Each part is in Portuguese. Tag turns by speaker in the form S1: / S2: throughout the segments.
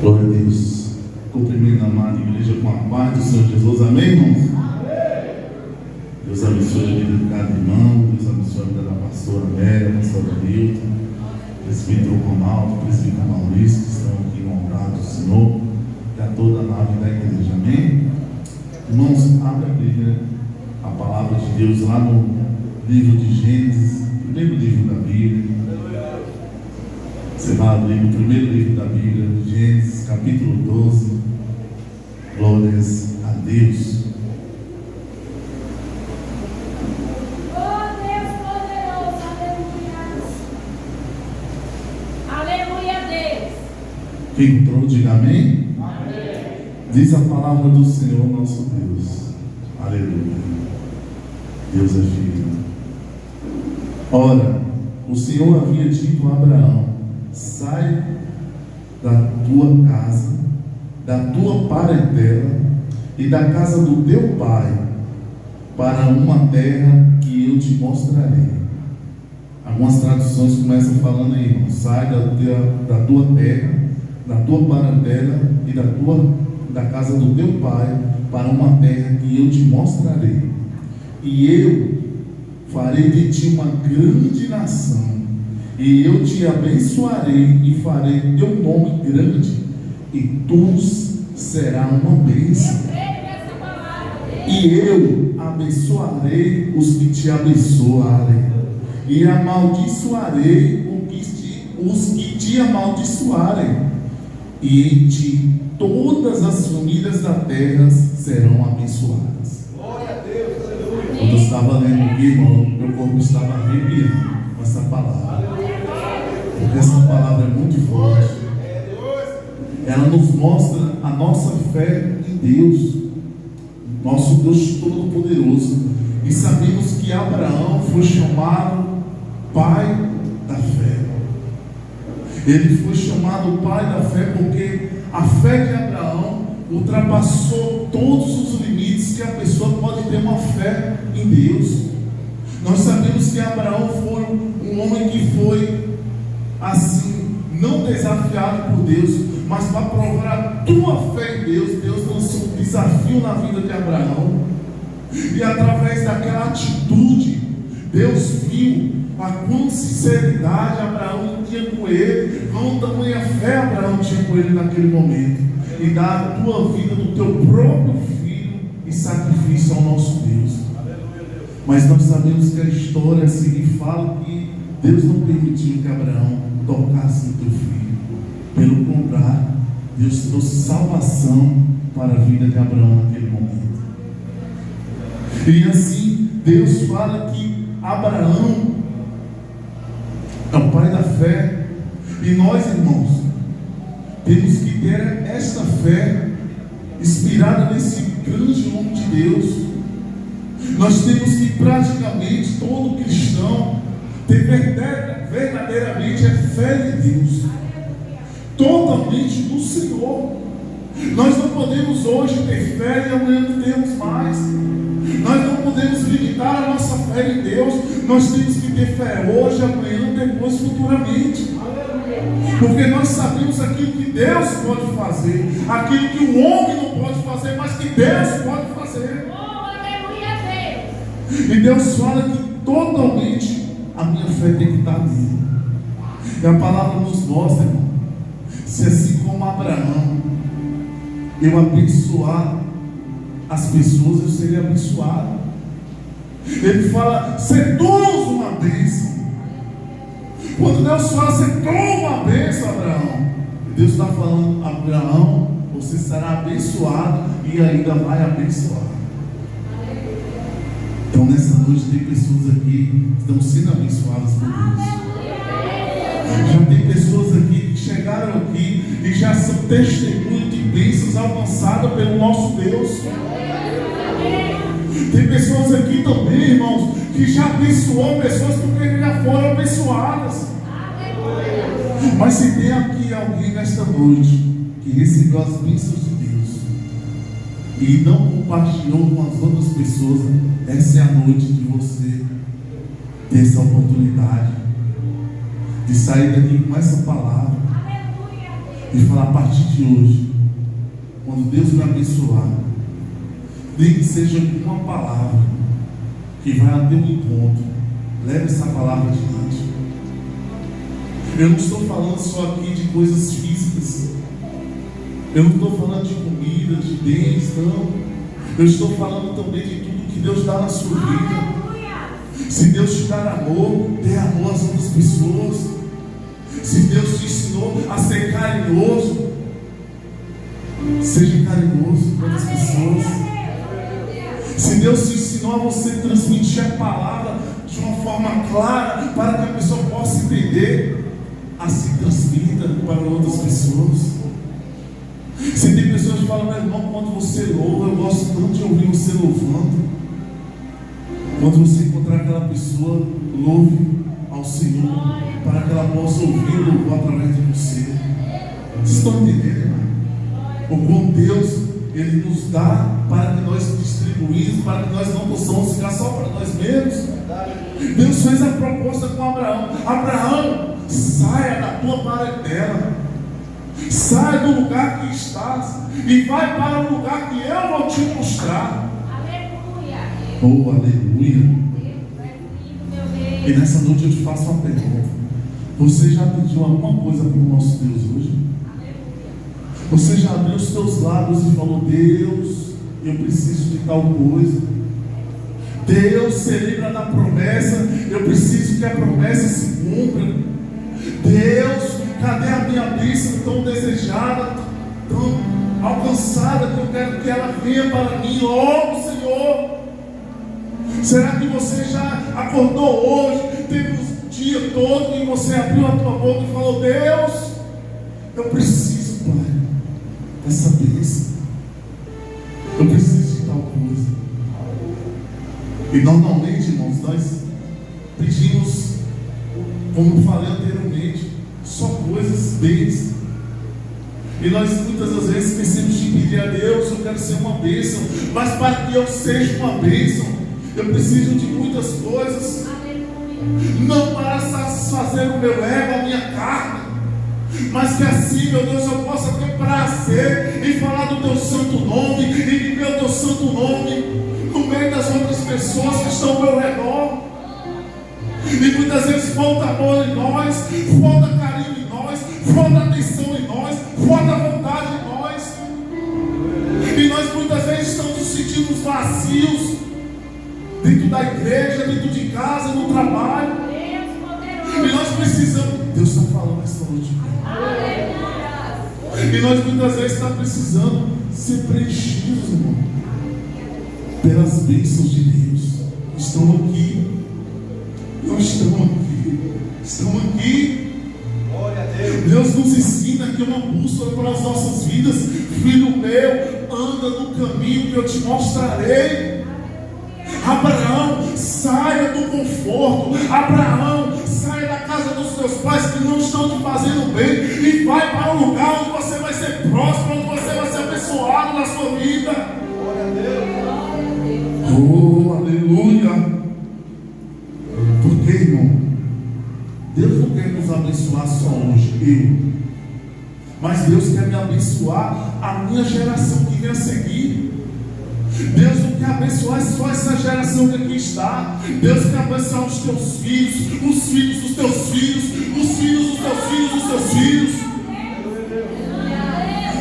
S1: Glória a Deus. Cumprimento a amada igreja com a paz do Senhor Jesus. Amém, irmãos? Deus abençoe a vida de cada irmão. Deus abençoe a vida da pastora Amélia, pastora Milton, presbítero Ronaldo, presbítero Maurício, que estão aqui no altar do Senhor, e a toda a nave da igreja. Amém? Irmãos, abre a Bíblia, a palavra de Deus lá no livro de Gênesis, primeiro livro da Bíblia. Você vai abrir o primeiro livro da Bíblia, Gênesis, capítulo 12. Glórias a Deus.
S2: Oh Deus poderoso, aleluia. Aleluia, Deus.
S1: Quem entrou, diga amém.
S2: Amém.
S1: Diz a palavra do Senhor nosso Deus. Aleluia. Deus é fiel. Ora, o Senhor havia dito a Abraão: sai da tua casa, da tua parentela e da casa do teu pai, para uma terra que eu te mostrarei. Algumas traduções começam falando aí, irmão: sai da tua terra, da tua parentela e da casa do teu pai, para uma terra que eu te mostrarei. E eu farei de ti uma grande nação, e eu te abençoarei e farei teu nome grande, e tu serás uma bênção. E eu abençoarei os que te abençoarem, e amaldiçoarei os que te amaldiçoarem, e em ti todas as famílias da terra serão abençoadas.
S3: Glória a Deus, aleluia.
S1: Quando eu estava lendo aqui, irmão, meu corpo estava arrepiando com essa palavra, porque essa palavra é muito forte. Ela nos mostra a nossa fé em Deus, nosso Deus Todo-Poderoso. E sabemos que Abraão foi chamado pai da fé. Ele foi chamado pai da fé porque a fé de Abraão ultrapassou todos os limites que a pessoa pode ter uma fé em Deus. Nós sabemos que Abraão foi um homem que foi assim, não desafiado por Deus, mas para provar a tua fé em Deus, Deus lançou um desafio na vida de Abraão. E através daquela atitude, Deus viu a quão sinceridade Abraão tinha com ele, quão tamanha fé Abraão tinha com ele naquele momento, e dar a tua vida do teu próprio filho em sacrifício ao nosso Deus. Mas nós sabemos que a história a seguir fala que Deus não permitiu que Abraão tocasse no teu filho. Pelo contrário, Deus trouxe salvação para a vida de Abraão naquele momento. E assim, Deus fala que Abraão é o pai da fé. E nós, irmãos, temos que ter esta fé inspirada nesse grande homem de Deus. Nós temos que praticamente todo cristão ter verdadeiramente a fé de Deus, totalmente no Senhor. Nós não podemos hoje ter fé e amanhã não temos mais. Nós não podemos limitar a nossa fé em Deus. Nós temos que ter fé hoje, amanhã, depois, futuramente. Porque nós sabemos aquilo que Deus pode fazer, aquilo que o homem não pode fazer, mas que Deus pode fazer. E Deus fala que totalmente a minha fé tem que estar nele. E a palavra nos mostra, irmão, se assim como Abraão eu abençoar as pessoas, eu seria abençoado. Ele fala: ser todos uma bênção. Quando Deus fala: ser todos uma bênção, Abraão, Deus está falando: Abraão, você será abençoado e ainda vai abençoar. Então nessa noite tem pessoas aqui que estão sendo abençoadas por Deus. Já tem pessoas aqui que chegaram aqui e já são testemunhos de bênçãos alcançadas pelo nosso Deus. Tem pessoas aqui também, irmãos, que já abençoou pessoas porque já foram abençoadas. Mas se tem aqui alguém nesta noite que recebeu as bênçãos de Deus e não compartilhou com as outras pessoas, essa é a noite de você ter essa oportunidade de sair daqui com essa palavra e falar: a partir de hoje, quando Deus me abençoar, nem que seja uma palavra que vai a teu encontro, leve essa palavra adiante. Eu não estou falando só aqui de coisas físicas, eu não estou falando de comida, de bens, não. Eu estou falando também de tudo que Deus dá na sua vida. Se Deus te dar amor, dê amor às outras pessoas. Se Deus te ensinou a ser carinhoso, seja carinhoso com outras pessoas. Se Deus te ensinou a você transmitir a palavra de uma forma clara, para que a pessoa possa entender, assim transmita para outras pessoas. Se tem pessoas que falam: meu irmão, quando você louva, eu gosto tanto de ouvir você louvando. Quando você encontrar aquela pessoa, louve ao Senhor, para que ela possa ouvir o louvor através de você. Vocês estão entendendo, irmão? O bom Deus, Ele nos dá para que nós distribuímos, para que nós não possamos ficar só para nós mesmos. Deus fez a proposta com Abraão: Abraão, saia da tua parentela, saia do lugar que estás e vai para o lugar que eu vou te mostrar. Oh, aleluia. E nessa noite eu te faço uma pergunta: você já pediu alguma coisa para o nosso Deus hoje? Você já abriu os teus lábios e falou: Deus, eu preciso de tal coisa. Deus, se lembra da promessa, eu preciso que a promessa se cumpra. Deus, cadê a minha bênção tão desejada, tão alcançada, que eu quero que ela venha para mim logo, Senhor? Será que você já acordou hoje, teve o dia todo e você abriu a tua boca e falou: Deus, eu preciso, Pai, dessa bênção, eu preciso de tal coisa. E normalmente, irmãos, nós pedimos, como falei anteriormente, só coisas, bens. E nós muitas das vezes esquecemos de pedir a Deus: eu quero ser uma bênção. Mas para que eu seja uma bênção, eu preciso de muitas coisas. Não para satisfazer o meu ego, a minha carne, mas que assim, meu Deus, eu possa ter prazer em falar do teu santo nome, em viver o teu santo nome no meio das outras pessoas que estão ao meu redor. E muitas vezes falta amor em nós, falta carinho em nós, falta atenção em nós, falta vontade em nós. E nós muitas vezes estamos nos sentindo vazios dentro da igreja, dentro de casa, no trabalho. E nós precisamos. Deus está falando essa noite. E nós muitas vezes estamos precisando ser preenchidos, irmão, pelas bênçãos de Deus. Estão aqui. Não estão aqui. Estão aqui.
S3: Glória a Deus.
S1: Deus nos ensina que uma bússola para as nossas vidas. Filho meu, anda no caminho que eu te mostrarei. Abraão, saia do conforto. Abraão, saia da casa dos teus pais que não estão te fazendo bem e vai para um lugar onde você vai ser próspero, onde você vai ser abençoado na sua vida.
S3: Glória a Deus.
S1: Oh, aleluia. Porque, irmão, Deus não quer nos abençoar só hoje, mas Deus quer me abençoar a minha geração que vem a seguir. Deus não quer abençoar só essa geração que aqui está. Deus quer abençoar os teus filhos, os filhos dos teus filhos, os filhos dos teus filhos, dos teus filhos.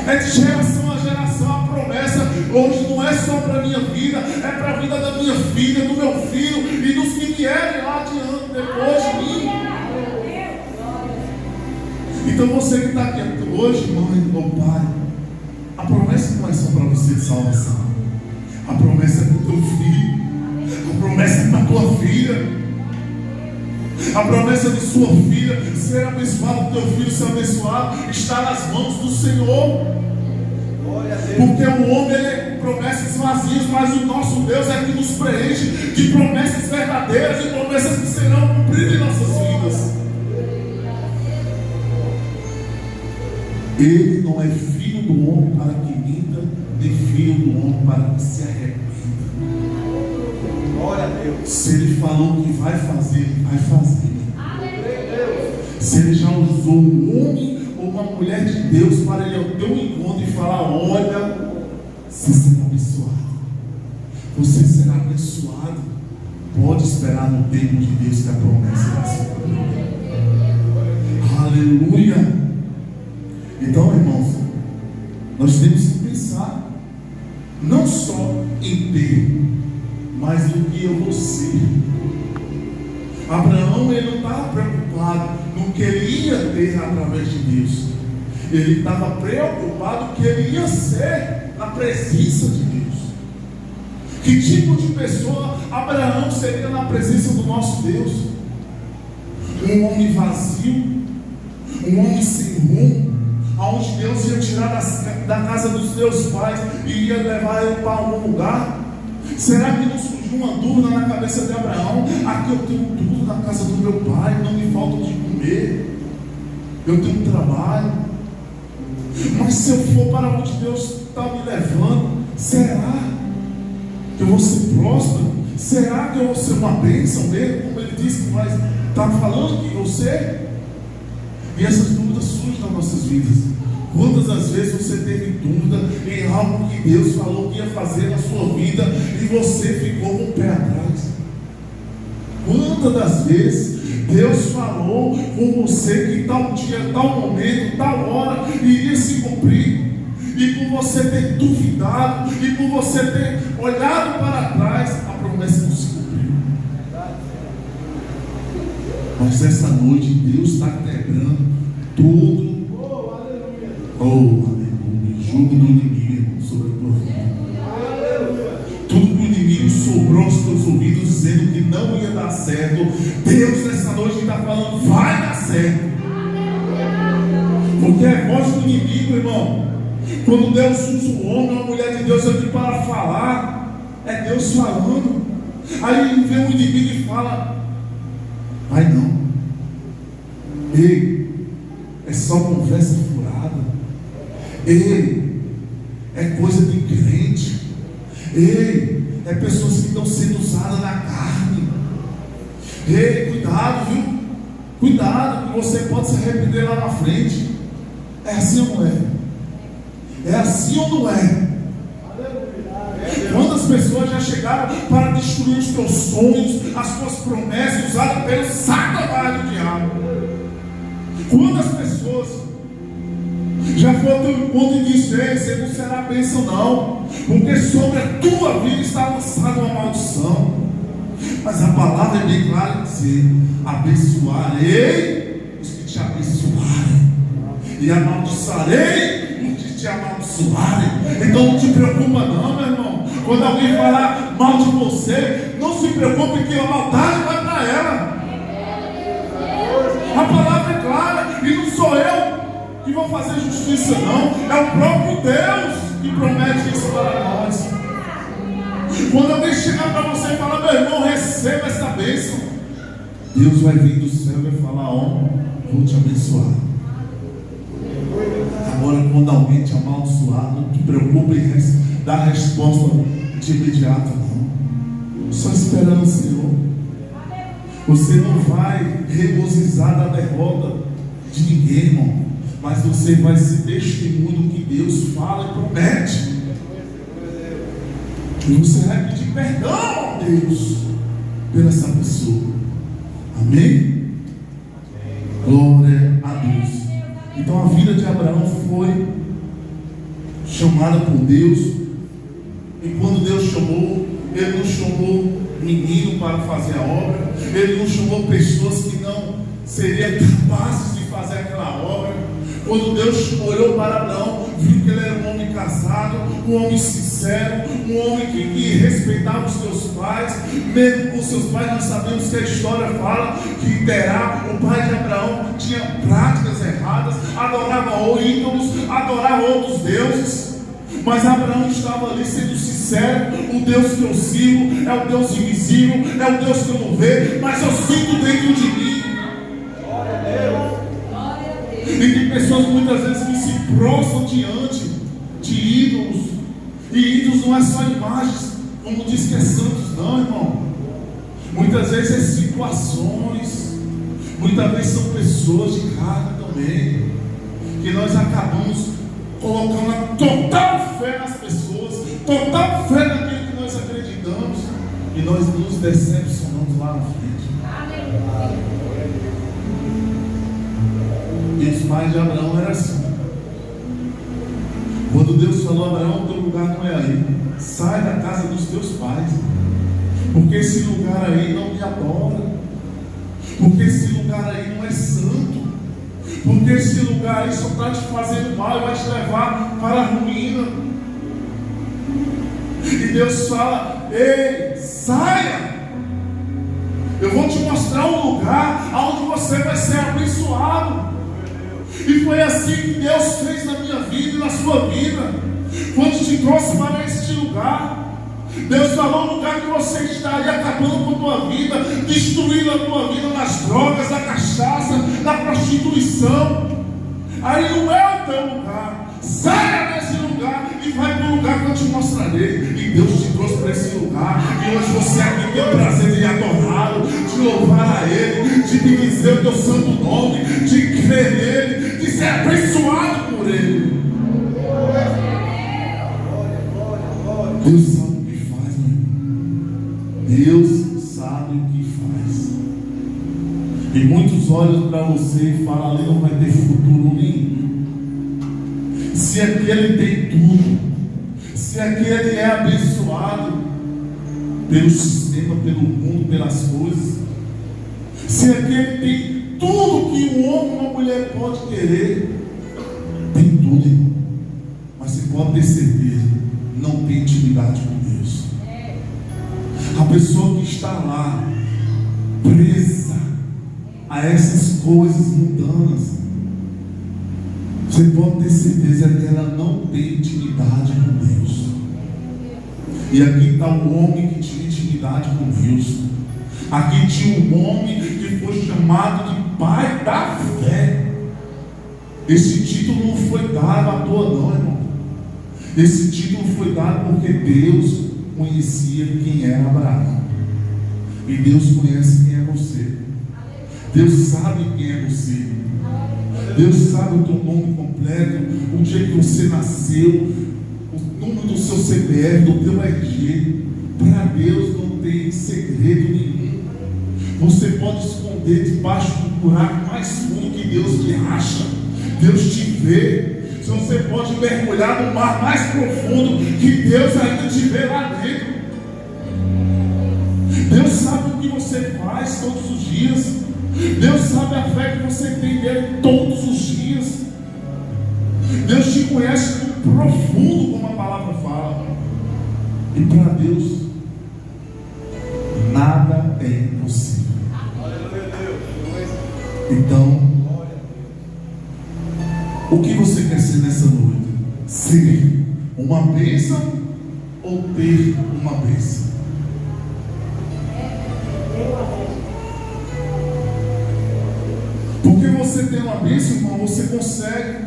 S1: É de geração a geração a promessa. Hoje não é só para a minha vida, é para a vida da minha filha, do meu filho e dos que vierem lá adiante depois de mim. Então você que está aqui hoje, mãe ou pai, a promessa não é só para você de salvação. A promessa é para o teu filho. A promessa é para a tua filha. A promessa de sua filha ser abençoado, teu filho ser abençoado, está nas mãos do Senhor.
S3: Glória a Deus.
S1: Porque o homem é promessas vazias, mas o nosso Deus é que nos preenche de promessas verdadeiras e promessas que serão cumpridas em nossas vidas. Ele não é filho do homem para que minta, nem filho do homem para que se arrependa.
S3: Glória a Deus.
S1: Se ele falou que vai fazer, ele vai fazer.
S3: Glória a Deus.
S1: Se ele já usou um homem ou uma mulher de Deus para ele ter um encontro e falar: olha, você será abençoado. Você será abençoado. Pode esperar no tempo de Deus que a promessa vai se cumprir. Aleluia. Então, irmãos, nós temos que pensar não só em ter, mas no que eu vou ser. Abraão, ele não estava preocupado no que ele ia ter através de Deus. Ele estava preocupado no que ele ia ser na presença de Deus. Que tipo de pessoa Abraão seria na presença do nosso Deus? Um homem vazio, um homem sem rumo, aonde Deus ia tirar da casa dos seus pais e ia levar ele para algum lugar? Será que não surgiu uma dúvida na cabeça de Abraão? Aqui eu tenho tudo na casa do meu pai, não me falta de comer, eu tenho um trabalho, mas se eu for para onde Deus está me levando, será que eu vou ser próspero? Será que eu vou ser uma bênção mesmo, como ele disse que vai estar falando que você? E essas dúvidas surgem nas nossas vidas. Quantas das vezes você teve dúvida em algo que Deus falou que ia fazer na sua vida e você ficou com o pé atrás? Quantas das vezes Deus falou com você que tal dia, tal momento, tal hora iria se cumprir, e por você ter duvidado, e por você ter olhado para trás, a promessa não se cumpriu? Mas essa noite Deus está quebrando todo jugo do inimigo sobre a tua vida. Tudo que o inimigo sobrou aos teus ouvidos dizendo que não ia dar certo, Deus nessa noite está falando: vai dar certo. Porque é voz do inimigo, irmão. Quando Deus usa um homem ou uma mulher de Deus aqui para falar, é Deus falando. Aí vem o inimigo e fala: vai não. Ei, é só conversa furada. Ei, é coisa de crente. Ei, é pessoas que estão sendo usadas na carne. Ei, cuidado, viu? Cuidado, que você pode se arrepender lá na frente. É assim ou não é? É assim ou não é? Quantas pessoas já chegaram para destruir os teus sonhos, as tuas promessas, usadas pelo satanás do diabo? Quantas pessoas já foi ao teu encontro e disse: ei, você não será bênção não, porque sobre a tua vida está lançada uma maldição. Mas a palavra é bem clara em dizer: abençoarei os que te abençoarem, e amaldiçoarei os que te amaldiçoarem. Então não te preocupa não, meu irmão. Quando alguém falar mal de você, não se preocupe, que a maldade vai para ela. A palavra é clara, e não sou eu que vou fazer justiça não, é o próprio Deus que promete isso para nós. Quando alguém chegar para você e falar: meu irmão, receba essa bênção, Deus vai vir do céu e vai falar: ó, vou te abençoar. Agora, quando alguém te amaldiçoar, não te preocupe em dar resposta de imediato não, só esperando o Senhor. Você não vai regozijar da derrota de ninguém, irmão, mas você vai ser testemunho do que Deus fala e promete. E você vai pedir perdão a Deus pela essa pessoa. Amém? Glória a Deus. Então a vida de Abraão foi chamada por Deus. E quando Deus chamou, Ele não chamou menino para fazer a obra, Ele não chamou pessoas que não seriam capazes de fazer aquela obra. Quando Deus olhou para Abraão, viu que ele era um homem casado, um homem sincero, um homem que respeitava os seus pais. Mesmo com seus pais, nós sabemos que a história fala que Terá, o pai de Abraão, tinha práticas erradas, adorava ídolos, adorava outros deuses. Mas Abraão estava ali sendo sincero: o Deus que eu sirvo é o Deus invisível, é o Deus que eu não vejo, mas eu sinto dentro de mim. Glória a Deus. E tem pessoas muitas vezes que se prostram diante de ídolos. E ídolos não é só imagens, como diz que é santos, não, irmão. Muitas vezes é situações, muitas vezes são pessoas de carne também, Porque nós acabamos colocando a total fé nas pessoas, total fé naquilo que nós acreditamos, e nós nos decepcionamos lá na frente. E os pais de Abraão eram assim. Quando Deus falou a Abraão, o teu lugar não é aí, sai da casa dos teus pais, porque esse lugar aí não me adora, porque esse lugar aí não é santo, porque esse lugar aí só está te fazendo mal e vai te levar para a ruína. E Deus fala: ei, saia, eu vou te mostrar um lugar onde você vai ser abençoado. E foi assim que Deus fez na minha vida e na sua vida, quando te trouxe para este lugar. Deus falou: no lugar que você está aí, acabando com a tua vida, destruindo a tua vida nas drogas, na cachaça, na prostituição, aí não é o teu lugar. Saia desse lugar e vai para o lugar que eu te mostrarei. E Deus te trouxe para esse lugar, e hoje você aqui tem o prazer de adorá-lo, de louvar a Ele, de dizer o teu santo nome, de crer nele, de ser abençoado por Ele. Deus sabe o que faz, meu irmão. Deus sabe o que faz. E muitos olham para você e falam: ali não vai ter futuro nenhum. Se aquele tem tudo, se aquele é abençoado pelo sistema, pelo mundo, pelas coisas, se aquele tem tudo que um homem e uma mulher pode querer, tem tudo, irmão. Mas você pode ter certeza, não tem intimidade com Deus. A pessoa que está lá, presa a essas coisas mundanas, você pode ter certeza que ela não tem intimidade com Deus. E aqui está o homem que tinha intimidade com Deus. Aqui tinha um homem que foi chamado de pai da fé. Esse título não foi dado à toa não, irmão. Esse título foi dado porque Deus conhecia quem era Abraão. E Deus conhece quem é você. Deus sabe quem é você. Deus sabe o teu nome completo, o dia que você nasceu, o número do seu CPF, do teu RG. Para Deus não tem segredo nenhum. Você pode esconder debaixo do buraco mais fundo que Deus te acha. Deus te vê. Você pode mergulhar no mar mais profundo que Deus ainda te vê lá dentro. Deus sabe o que você faz todos os dias. Deus sabe a fé que você tem nele todos os dias. Deus te conhece no profundo, como a palavra fala. E para Deus nada é impossível. Então, o que você quer ser nessa noite? Ser uma bênção ou ter uma bênção? Porque você tem uma bênção, irmão, você consegue.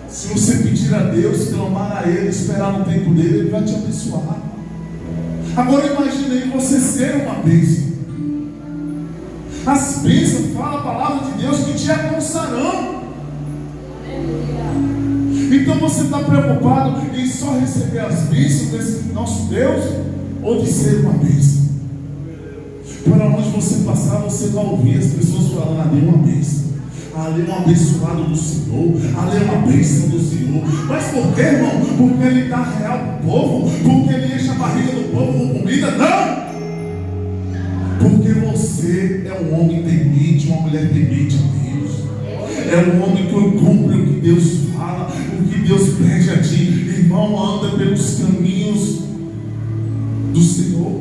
S1: Se você pedir a Deus, clamar a Ele, esperar no tempo dele, Ele vai te abençoar. Agora imagine aí você ser uma bênção. As bênçãos, fala a palavra de Deus, que te alcançarão. Então você está preocupado em só receber as bênçãos desse nosso Deus, ou de ser uma bênção? Para onde você passar, você vai ouvir as pessoas falando: ali é uma bênção, ali é um abençoado do Senhor, ali é uma bênção do Senhor. Mas por quê, irmão? Porque Ele dá real para o povo? Porque Ele enche a barriga do povo com comida? Não! Porque você é um homem temente, uma mulher temente a Deus. É um homem que cumpre o que Deus fala, o que Deus pede a ti. Irmão, anda pelos caminhos do Senhor.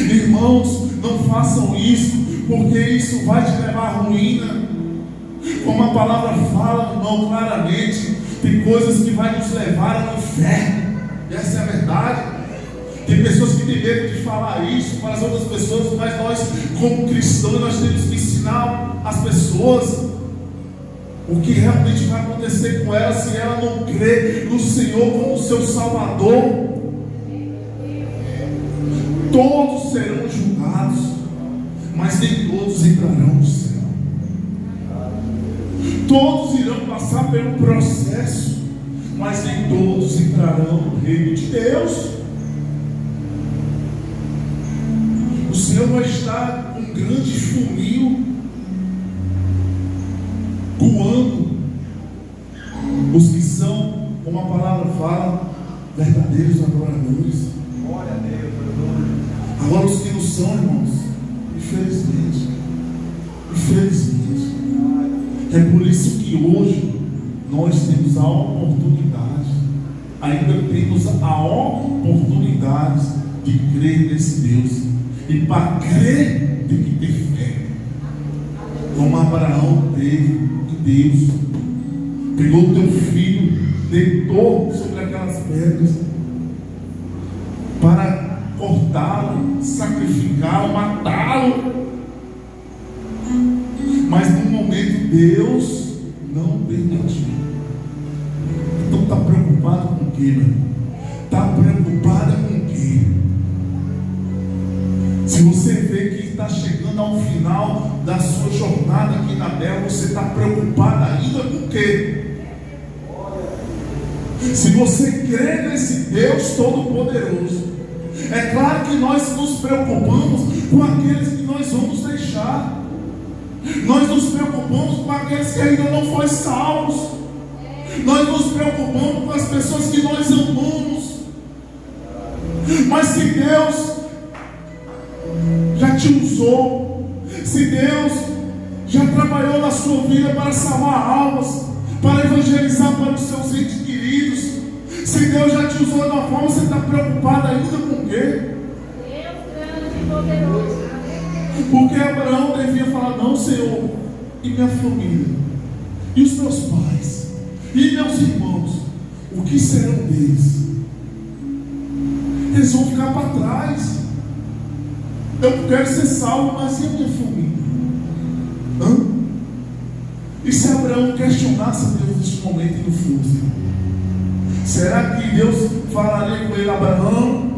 S1: Irmãos, não façam isso, porque isso vai te levar à ruína. Como a palavra fala, irmão, claramente, tem coisas que vai nos levar ao inferno. Essa é a verdade. Tem pessoas que têm medo de falar isso para as outras pessoas, mas nós, como cristãos, nós temos que ensinar as pessoas o que realmente vai acontecer com elas se ela não crê no Senhor como seu Salvador. Todos serão julgados, mas nem todos entrarão no céu. Todos irão passar pelo processo, mas nem todos entrarão no reino de Deus. O Senhor vai estar com um grande funil, coando os que são, como a palavra fala, verdadeiros adoradores.
S3: Glória a Deus, aleluia.
S1: Agora os que não são, irmãos, infelizmente, é por isso que hoje nós temos a oportunidade, ainda temos a oportunidade de crer nesse Deus. E para crer tem que ter fé, como Abraão teve em Deus. Pegou o teu filho, deitou sobre aquelas pedras para cortá-lo, sacrificá-lo, matá-lo. Mas no momento Deus não permitiu. Então está preocupado com o que, meu irmão? Está preocupado com o que? Se você vê que está chegando ao final da sua jornada aqui na terra, você está preocupado ainda com o quê? Se você crê nesse Deus Todo-Poderoso, é claro que nós nos preocupamos com aqueles que nós vamos deixar. Nós nos preocupamos com aqueles que ainda não foram salvos. Nós nos preocupamos com as pessoas que nós amamos. Mas se Deus já te usou, se Deus já trabalhou na sua vida para salvar almas, para evangelizar para os seus entes queridos, se Deus já te usou de uma forma, você está preocupado ainda com o quê?
S2: Deus grande e poderoso.
S1: Porque Abraão devia falar: não, Senhor, e minha família, e os meus pais, e meus irmãos, o que serão deles? Eles vão ficar para trás. Eu quero ser salvo, mas e a minha família? E se Abraão questionasse a Deus neste momento e não fosse? Será que Deus falaria com ele: Abraão,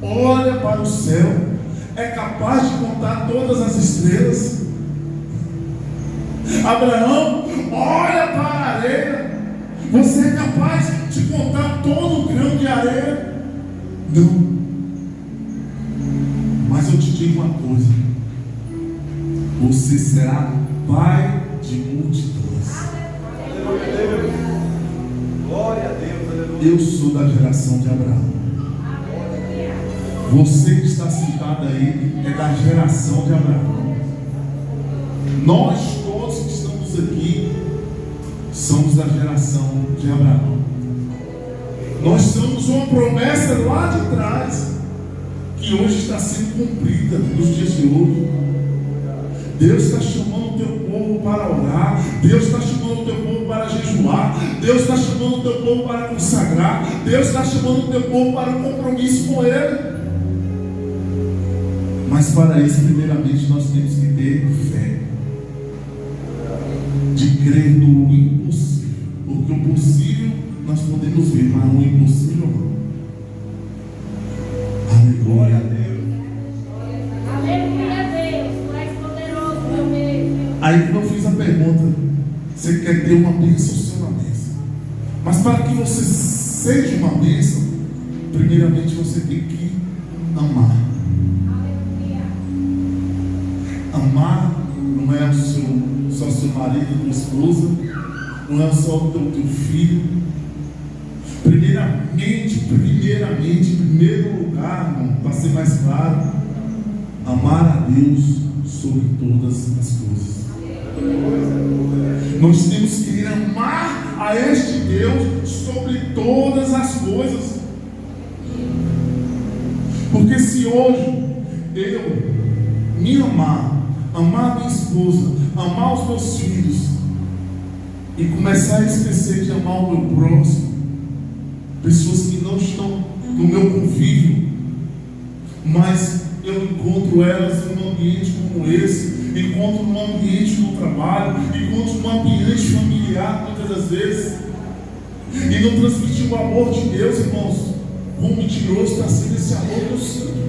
S1: olha para o céu, é capaz de contar todas as estrelas? Abraão, olha para a areia, você é capaz de contar todo o grão de areia? Não. Mas eu te digo uma coisa: você será pai de multidões.
S3: Glória a Deus, aleluia.
S1: Eu sou da geração de Abraão. Você que está sentado aí é da geração de Abraão. Nós todos que estamos aqui somos da geração de Abraão. Nós somos uma promessa lá de trás, que hoje está sendo cumprida nos dias de hoje. Deus está chamando o teu povo para orar. Deus está chamando o teu povo para jejuar. Deus está chamando o teu povo para consagrar. Deus está chamando o teu povo para um compromisso com Ele. Mas para isso, primeiramente, nós temos que ter fé, de crer no impossível. Porque o possível nós podemos ver, mas o impossível não. Aleluia a Deus.
S2: Aleluia a Deus, tu és poderoso, meu Deus.
S1: Aí quando eu fiz a pergunta, você quer ter uma bênção, ser uma bênção. Mas para que você seja uma bênção, primeiramente você tem que amar. Amar não é só seu marido, tua esposa, não é só o teu filho. Primeiramente, em primeiro lugar, irmão, para ser mais claro, amar a Deus sobre todas as coisas. Nós temos que amar a este Deus sobre todas as coisas. Porque se hoje eu me amar minha esposa, amar os meus filhos e começar a esquecer de amar o meu próximo, pessoas que não estão no meu convívio, mas eu encontro elas em um ambiente como esse, encontro num ambiente no trabalho, encontro num ambiente familiar muitas das vezes, e não transmitir o amor de Deus, irmãos. Quão mentiroso está sendo esse amor que eu sinto.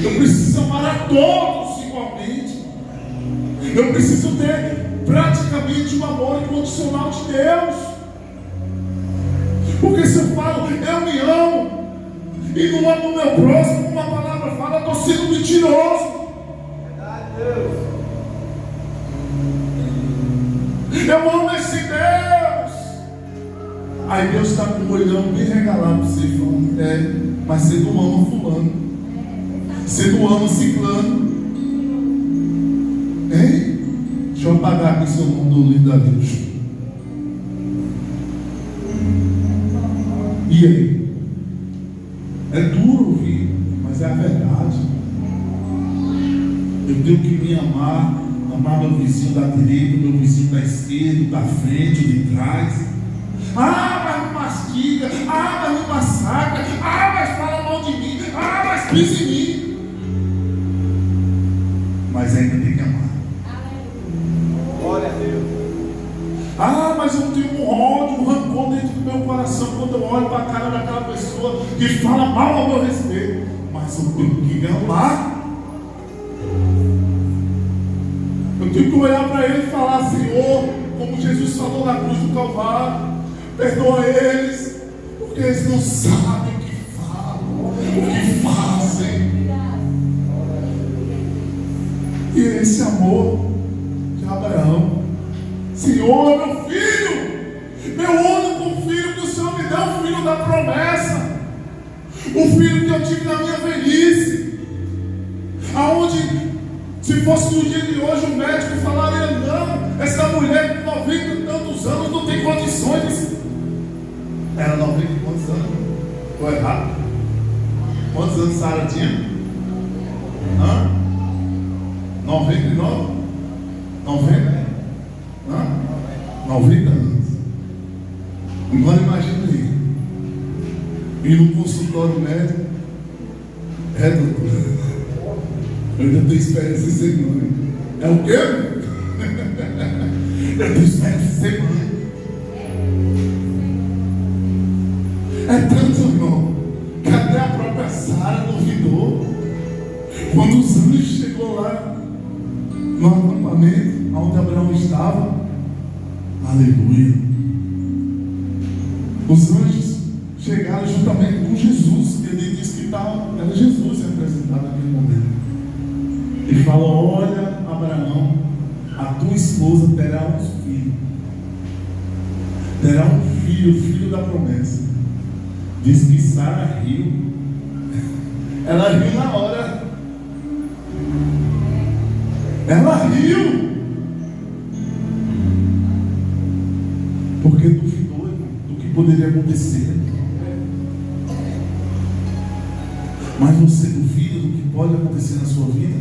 S1: Eu preciso amar a todos igualmente. Eu preciso ter praticamente o amor incondicional de Deus. Porque se eu falo, eu me amo, e não amo o meu próximo, como a palavra fala, eu estou sendo mentiroso.
S3: Verdade, Deus.
S1: Eu amo esse Deus. Aí Deus está com o olhão bem regalado para você, falando, mas você não ama fulano, você não ama ciclano. Hein? Deixa eu apagar aqui seu nome do livro da Deus. E aí? É duro ouvir, mas é a verdade. Eu tenho que me amar meu vizinho da direita, meu vizinho da esquerda, da frente, de trás. Mas me mastiga, mas me massacra, mas fala mal de mim, mas pisa em mim. Mas ainda tem que amar.
S3: Glória a Deus.
S1: Mas eu tenho um ódio, um rancor dentro do meu coração quando eu olho para a cara daquela pessoa que fala mal ao meu respeito. Mas eu tenho que amar. Eu tenho que olhar para ele e falar: Senhor, como Jesus falou na cruz do Calvário, perdoa eles, porque eles não sabem o que falam, o que fazem. E esse amor de Abraão: Senhor, meu filho, meu único filho que o Senhor me deu, o filho da promessa, o filho que eu tive na minha velhice, aonde, se fosse no dia de hoje, o médico falaria: não, essa mulher com 90 e tantos anos não tem condições. Era 90 e quantos anos? Estou errado? Quantos anos Sara tinha? 99? 90? 90 anos. Agora imagina aí, ir no consultório médico: doutor, eu ainda tenho experiência em ser mãe. É o quê? Eu tenho experiência em ser mãe. É tanto, irmão, que até a própria Sara duvidou. Quando os anjos chegou lá no acampamento onde Abraão estava, aleluia, os anjos chegaram juntamente com Jesus, que ele disse que era Jesus representado naquele momento. Ele falou: olha, Abraão, a tua esposa terá um filho. Terá um filho, o filho da promessa. Diz que Sara riu. Ela riu na hora. Ela riu. Porque duvidou do que poderia acontecer. Mas você duvida do que pode acontecer na sua vida?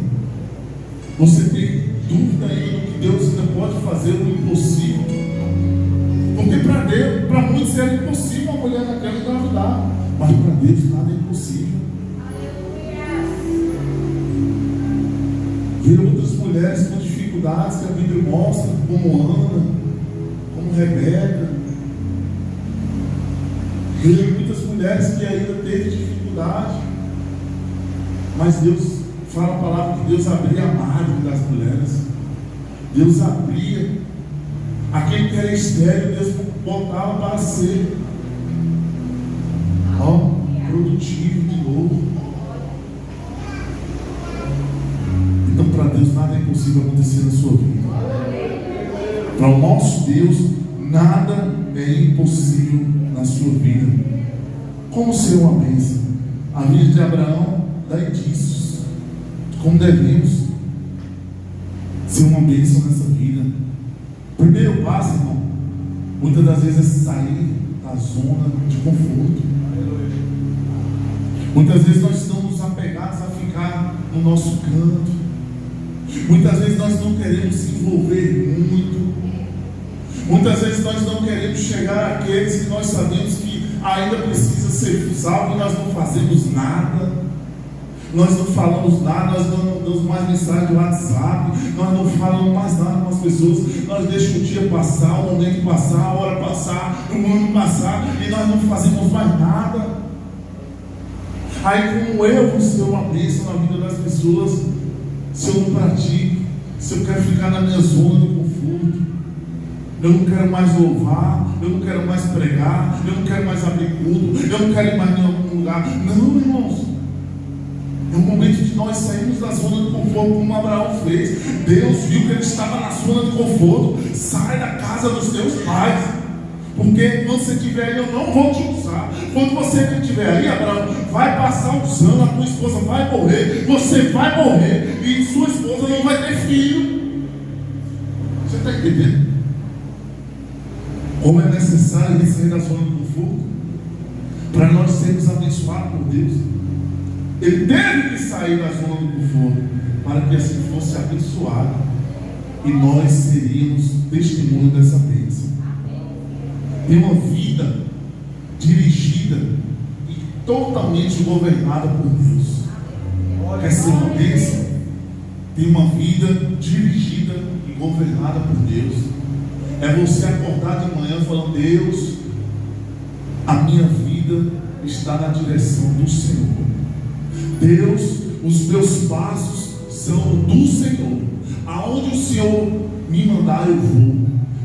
S1: Você tem dúvida ainda do que Deus ainda pode fazer no impossível? Porque para Deus, para muitos é impossível uma mulher naquela engravidar, mas para Deus nada é impossível. Viram outras mulheres com dificuldades que a Bíblia mostra, como Ana, como Rebeca. Viram muitas mulheres que ainda teve dificuldade, mas Deus fala a palavra que Deus abria a margem das mulheres. Deus abria. Aquele que era estéril, Deus botava para ser produtivo de novo. Então, para Deus nada é impossível acontecer na sua vida. Para o nosso Deus nada é impossível na sua vida. Como ser uma bênção? A vida de Abraão dá indícios de como devemos ser uma bênção nessa vida. Primeiro passo, irmão, muitas das vezes é sair da zona de conforto. Muitas vezes nós estamos apegados a ficar no nosso canto. Muitas vezes nós não queremos se envolver muito. Muitas vezes nós não queremos chegar àqueles que nós sabemos que ainda precisa ser salvo e nós não fazemos nada. Nós não falamos nada, nós não damos mais mensagem do WhatsApp, nós não falamos mais nada com as pessoas, nós deixamos o dia passar, o momento passar, a hora passar, o ano passar, e nós não fazemos mais nada. Aí, como eu vou ser uma bênção na vida das pessoas, se eu não pratico, se eu quero ficar na minha zona de conforto? Eu não quero mais louvar, eu não quero mais pregar, eu não quero mais abrir culto, eu não quero ir mais em algum lugar. Não, irmãos. É o momento de nós sairmos da zona de conforto, como Abraão fez. Deus viu que ele estava na zona de conforto. Sai da casa dos teus pais, porque quando você estiver aí, eu não vou te usar. Quando você estiver aí, Abraão, vai passar uns anos, a tua esposa vai morrer, você vai morrer, e sua esposa não vai ter filho. Você está entendendo? Como é necessário ele sair da zona de conforto para nós sermos abençoados por Deus. Ele teve que sair da zona de conforto para que assim fosse abençoado e nós seríamos testemunho dessa bênção. Ter uma vida dirigida e totalmente governada por Deus. Quer ser uma bênção? Ter uma vida dirigida e governada por Deus. É você acordar de manhã falando: Deus, a minha vida está na direção do Senhor. Deus, os meus passos são do Senhor. Aonde o Senhor me mandar, eu vou.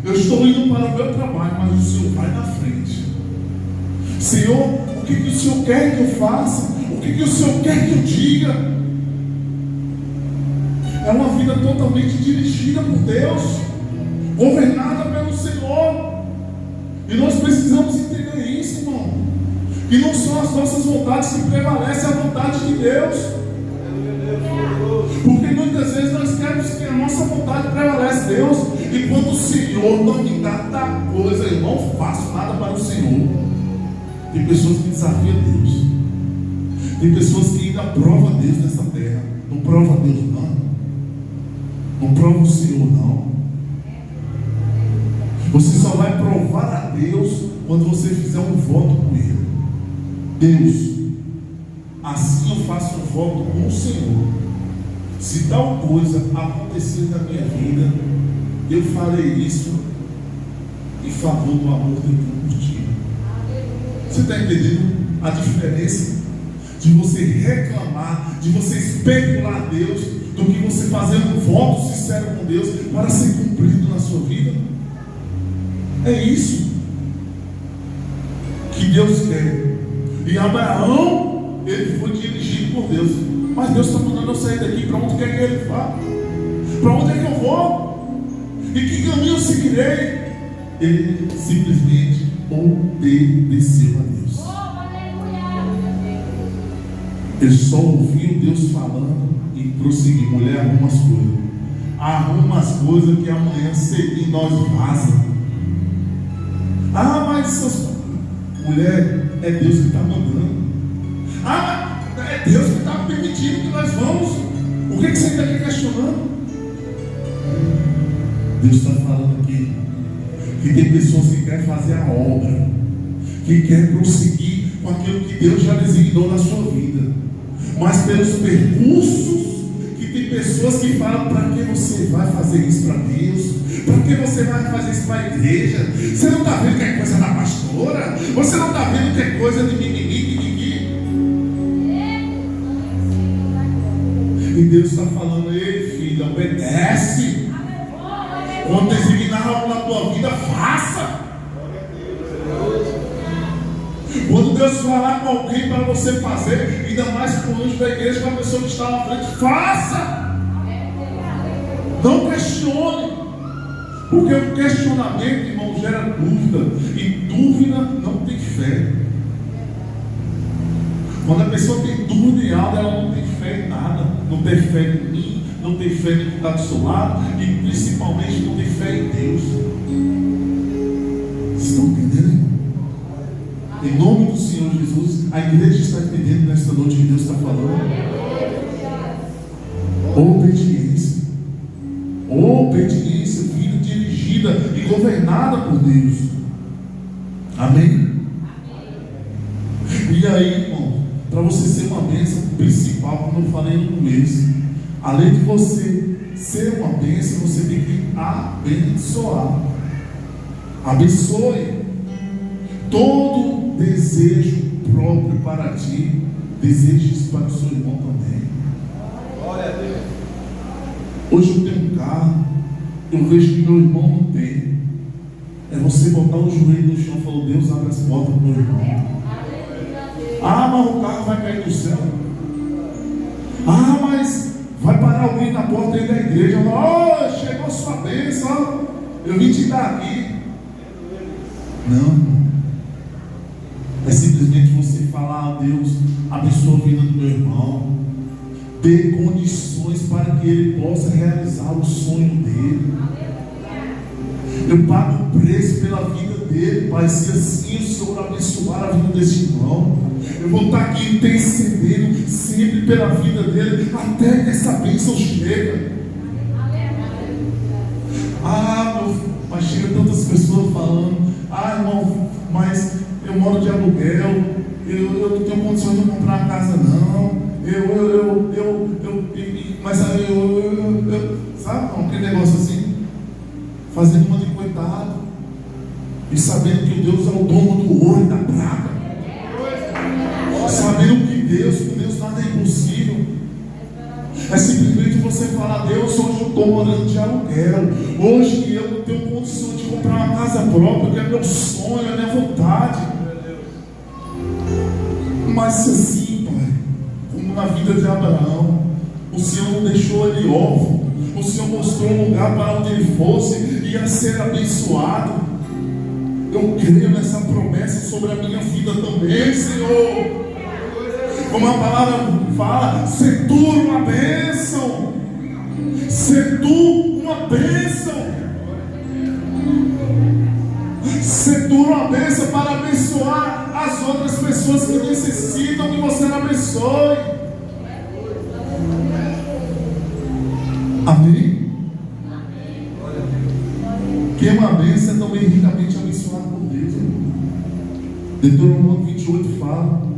S1: Eu estou indo para o meu trabalho, mas o Senhor vai na frente. Senhor, o que o Senhor quer que eu faça? O que o Senhor quer que eu diga? É uma vida totalmente dirigida por Deus, governada pelo Senhor. E nós precisamos entender isso, irmão. Que não são as nossas vontades que prevalecem, a vontade de Deus. Porque muitas vezes nós queremos que a nossa vontade prevalece Deus. E quando o Senhor não me dá tal coisa, eu não faço nada para o Senhor. Tem pessoas que desafiam Deus. Tem pessoas que ainda provam Deus nessa terra. Não prova Deus não. Não prova o Senhor não. Você só vai provar a Deus quando você fizer um voto com Ele. Deus, assim eu faço um voto com o Senhor. Se tal coisa acontecer na minha vida, eu farei isso em favor do amor que eu tenho por ti. Você está entendendo a diferença de você reclamar, de você especular a Deus, do que você fazer um voto sincero com Deus para ser cumprido na sua vida? É isso que Deus quer. E Abraão, ele foi dirigido por Deus. Mas Deus está mandando eu sair daqui. Para onde quer que ele vá? Para onde é que eu vou? E que caminho eu seguirei? Ele simplesmente obedeceu a Deus. Ele só ouviu Deus falando e prosseguiu. Mulher, arruma as coisas. Arruma as coisas que amanhã cedinho nós vaza. Ah, mas essas... mulher, é Deus que está mandando. Ah, é Deus que está permitindo que nós vamos. O que você está aqui questionando? Deus está falando aqui que tem pessoas que querem fazer a obra, que querem prosseguir com aquilo que Deus já designou na sua vida, mas pelos percursos que tem pessoas que falam: para que você vai fazer isso para Deus? Para que você vai fazer isso para a igreja? Você não está vendo que é coisa da pastora? Você não está vendo que é coisa de mimimi? E Deus está falando: ei, filha, obedece. Quando designar algo na tua vida, faça. Quando Deus falar com alguém para você fazer, ainda mais com o anjo da igreja, com a pessoa que está na frente, faça. Não questione. Porque o questionamento, irmão, gera dúvida. E dúvida não tem fé. Quando a pessoa tem dúvida em algo, ela não tem fé em nada. Não tem fé em mim, não tem fé em quem está do seu lado, e principalmente não tem fé em Deus. Vocês estão entendendo, irmão? Em nome do Senhor Jesus, a igreja está entendendo nesta noite que Deus está falando. Obediência. Obediência, vida dirigida e governada por Deus. Amém? E aí, irmão, para você ser uma bênção principal, como eu falei no começo, além de você ser uma bênção, você tem que abençoar. Abençoe. Todo desejo próprio para ti, deseje isso para o seu irmão também.
S3: Glória a Deus.
S1: Hoje eu tenho um carro, eu vejo que meu irmão não tem. É você botar o joelho no chão e falar: Deus, abre as portas para o meu irmão. Ah, mas o carro vai cair do céu. Ah, mas vai parar alguém na porta aí da igreja. Oh, chegou a sua bênção. Eu vim te dar aqui. Não. É simplesmente você falar: a Deus, abençoa a vida do meu irmão. Dê condições para que ele possa realizar o sonho dele. Eu pago o preço pela vida dele, Pai. Se assim o Senhor abençoar a vida desse irmão, eu vou estar aqui intercedendo sempre pela vida dele, até que essa bênção chega. Ah, mas chega tantas pessoas falando: ah, irmão, mas eu moro de aluguel, eu não tenho condições de comprar uma casa, não. Mas aí sabe, aquele negócio assim, fazendo uma de coitado, e sabendo que o Deus é o dono do ouro e da prata, sabendo que com Deus nada é impossível. É simplesmente você falar: Deus, hoje eu estou morando de aluguel, hoje eu não tenho condição de comprar uma casa própria, que é meu sonho, é minha vontade. Mas se assim, Pai, como na vida de Abraão, o Senhor não deixou ele órfão, o Senhor mostrou um lugar para onde ele fosse, ia ser abençoado. Eu creio nessa promessa sobre a minha vida também, Senhor. Como a palavra fala: ser tu uma bênção, ser tu uma bênção, ser tu uma bênção para abençoar as outras pessoas que necessitam que você abençoe. Amém? Quem é uma bênção é também ricamente abençoado por Deus. Deuteronômio 28 fala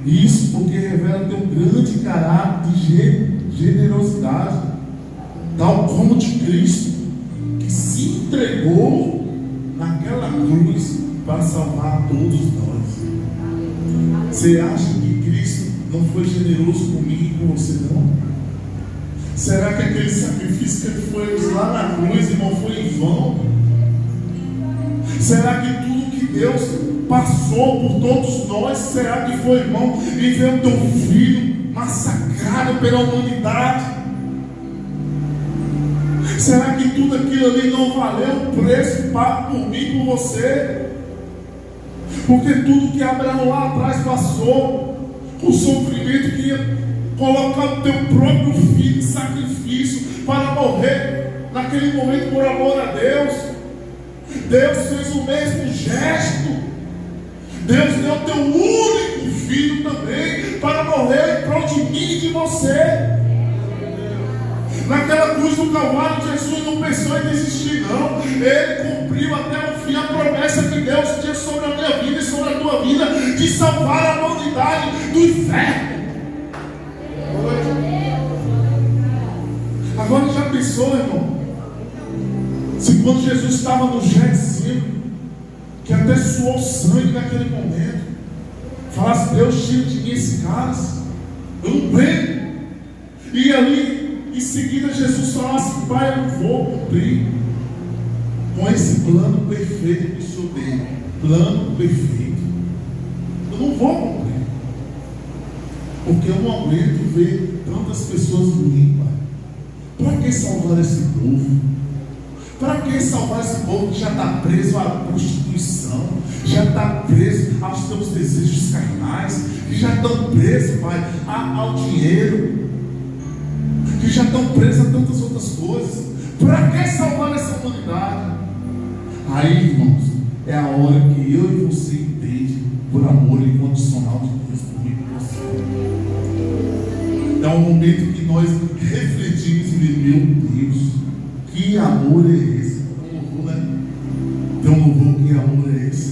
S1: isso, porque revela teu grande caráter de generosidade, tal como de Cristo, que se entregou naquela cruz para salvar todos nós. Você acha que Cristo não foi generoso comigo e com você, não? Será que aquele sacrifício que ele foi lá na cruz, irmão, foi em vão? Será que tudo que Deus passou por todos nós, será que foi, irmão, e ver o teu filho massacrado pela humanidade? Será que tudo aquilo ali não valeu o preço pago por mim e por você? Porque tudo que Abraão lá atrás passou, o sofrimento que ia colocar o teu próprio filho em sacrifício para morrer naquele momento por amor a Deus, Deus fez o mesmo gesto. Deus deu o teu único filho também para morrer em prol de mim e de você. Naquela cruz do Calvário, Jesus não pensou em desistir, não. Ele cumpriu até o fim a promessa que Deus tinha sobre a minha vida e sobre a tua vida, de salvar a humanidade do inferno. Agora já pensou, irmão? Se quando Jesus estava no Getsemane, que até suou sangue naquele momento, falasse: Deus, tira de mim esse cálice, eu não aguento. E ali, em seguida, Jesus falasse: Pai, eu não vou cumprir com esse plano perfeito que o Senhor deu. Plano perfeito. Eu não vou cumprir, porque eu não aguento ver tantas pessoas ruins, Pai. Para que salvar esse povo? Para que salvar esse povo que já está preso à prostituição, já está preso aos teus desejos carnais, que já estão presos, Pai, ao dinheiro, que já estão presos a tantas outras coisas? Para que salvar essa humanidade? Aí, irmãos, é a hora que eu e você entende por amor incondicional de Deus por mim e por você. É um momento que nós refletimos e meu Deus, que amor é esse? Tem um louvor, que amor é esse?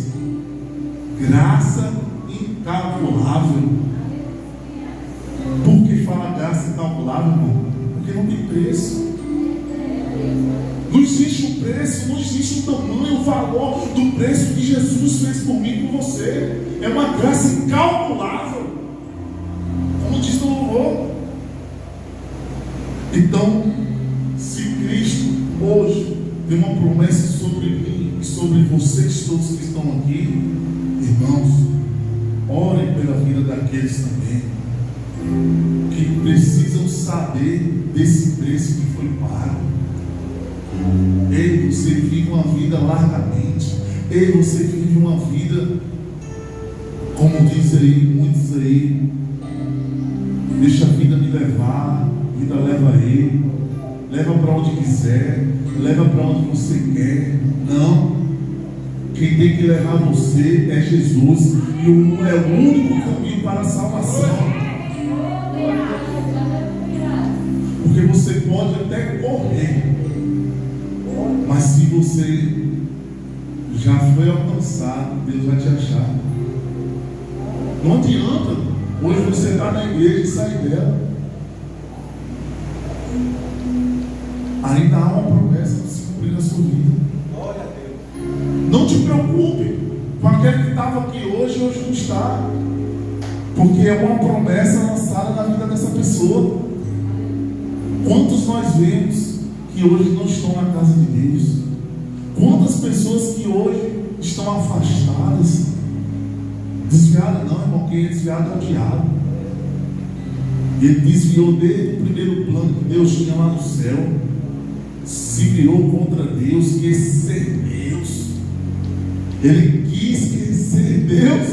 S1: Graça incalculável. Por que fala graça incalculável, irmão? Porque não tem preço. Não existe um preço, não existe um tamanho, o valor do preço que Jesus fez por mim e por você. É uma graça incalculável, como diz no louvor. Então, se Cristo hoje tem uma promessa sobre mim e sobre sobre vocês todos que estão aqui, irmãos, orem pela vida daqueles também que precisam saber desse preço que foi pago. Ei, você vive uma vida largamente. Ei, você vive uma vida, como diz aí, muitos aí, deixa a vida me levar, a vida leva ele, leva para onde quiser, leva para onde você quer. Não, quem tem que levar você é Jesus, e é o único caminho para a salvação. Porque você pode até correr, mas se você já foi alcançado, Deus vai te achar. Não adianta hoje você estar na igreja e sair dela. Ainda há uma promessa de se cumprir na sua vida. Não te preocupe com aquele que estava aqui hoje e hoje não está, porque é uma promessa lançada na vida dessa pessoa. Quantos nós vemos que hoje não estão na casa de Deus? Quantas pessoas que hoje estão afastadas? Desviado não, irmão, quem é desviado é o diabo. Ele desviou desde o primeiro plano que Deus tinha lá no céu, se virou contra Deus, quis ser Deus. Ele quis ser Deus,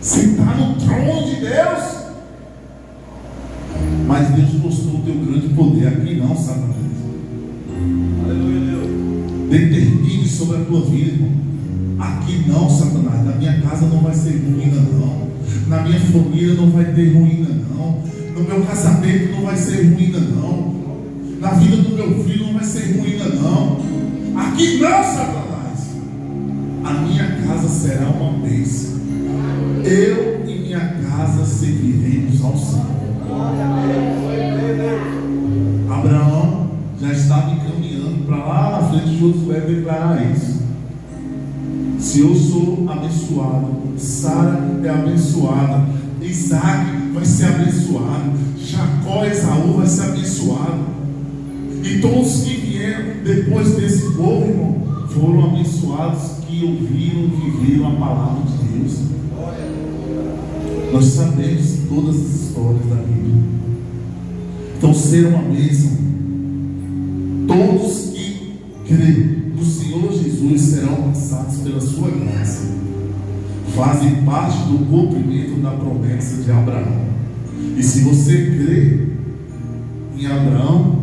S1: sentar no trono de Deus. Mas Deus mostrou o teu grande poder. Aqui não, Satanás.
S3: Aleluia, Deus.
S1: Determine sobre a tua vida, irmão. Aqui não, Satanás. Na minha casa não vai ser ruína, não. Na minha família não vai ter ruína, não. No meu casamento não vai ser ruína, não. Na vida do meu filho não vai ser ruína, não. Aqui não, Satanás. A minha casa será uma bênção. Eu e minha casa serviremos ao Senhor. Abraão já estava encaminhando para lá na frente de Josué declarar isso. Se eu sou abençoado, Sara é abençoada, Isaac vai ser abençoado, Jacó e Esaú vai ser abençoado, e todos que vieram depois desse povo, irmão, foram abençoados, que ouviram e viveram a palavra de Deus. Nós sabemos todas as histórias da Bíblia. Então, ser uma bênção. Todos que creem no Senhor Jesus serão alcançados pela sua graça. Fazem parte do cumprimento da promessa de Abraão. E se você crê em Abraão,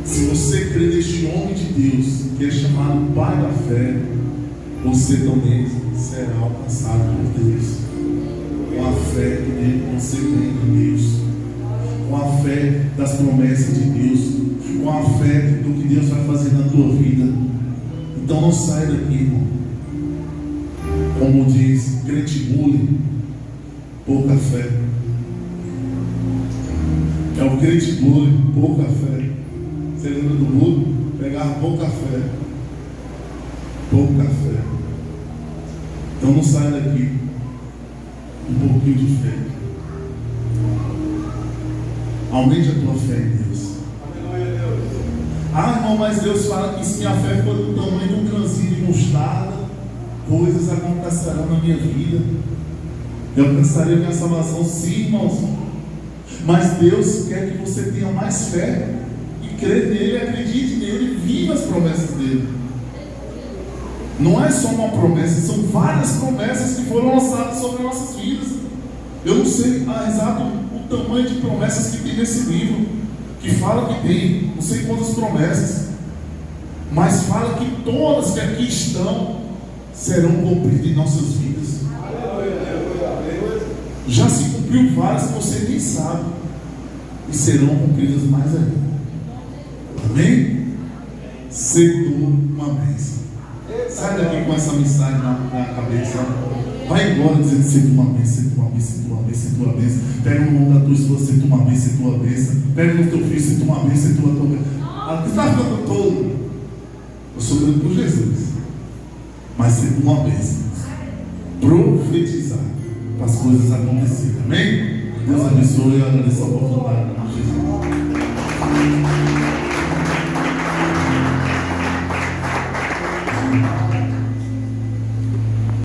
S1: se você crê neste homem de Deus, que é chamado Pai da Fé, você também será alcançado por Deus. Com a fé que você tem em Deus, com a fé das promessas de Deus, com a fé do que Deus vai fazer na tua vida. Então não saia daqui, irmão. Como diz, crente mule, pouca fé. É o crente mule, pouca fé. Você lembra do mule? Pegava pouca fé. Pouca fé. Então não saia daqui um pouquinho de fé. Aumente a tua fé em Deus. Ah, irmão, mas Deus fala que se minha fé for do tamanho de um grãozinho de mostarda, coisas acontecerão na minha vida. Eu alcançarei a minha salvação, sim, irmãos. Mas Deus quer que você tenha mais fé e crê nele, acredite nele e viva as promessas dele. Não é só uma promessa, são várias promessas que foram lançadas sobre nossas vidas. Eu não sei exato o tamanho de promessas que tem nesse livro, que fala que tem, não sei quantas promessas, mas fala que todas que aqui estão serão cumpridas em nossas vidas. Já se cumpriu várias que você nem sabe, e serão cumpridas mais ainda. Amém? Ser tu uma bênção. Sai daqui com essa mensagem na cabeça. Vai embora dizendo: ser tu uma bênção, ser tu uma bênção, ser tu uma bênção, ser tu uma bênção. Pega no nome da tua esposa: ser tu uma bênção, ser tu uma bênção. Pega no teu filho: ser tu uma bênção, ser tu uma bênção. Você está ficando todo. Eu sou grande por Jesus, mas ser tu uma bênção. Profetizar para as coisas acontecerem. Amém? Deus abençoe e agradeço a oportunidade de Jesus. Senhor.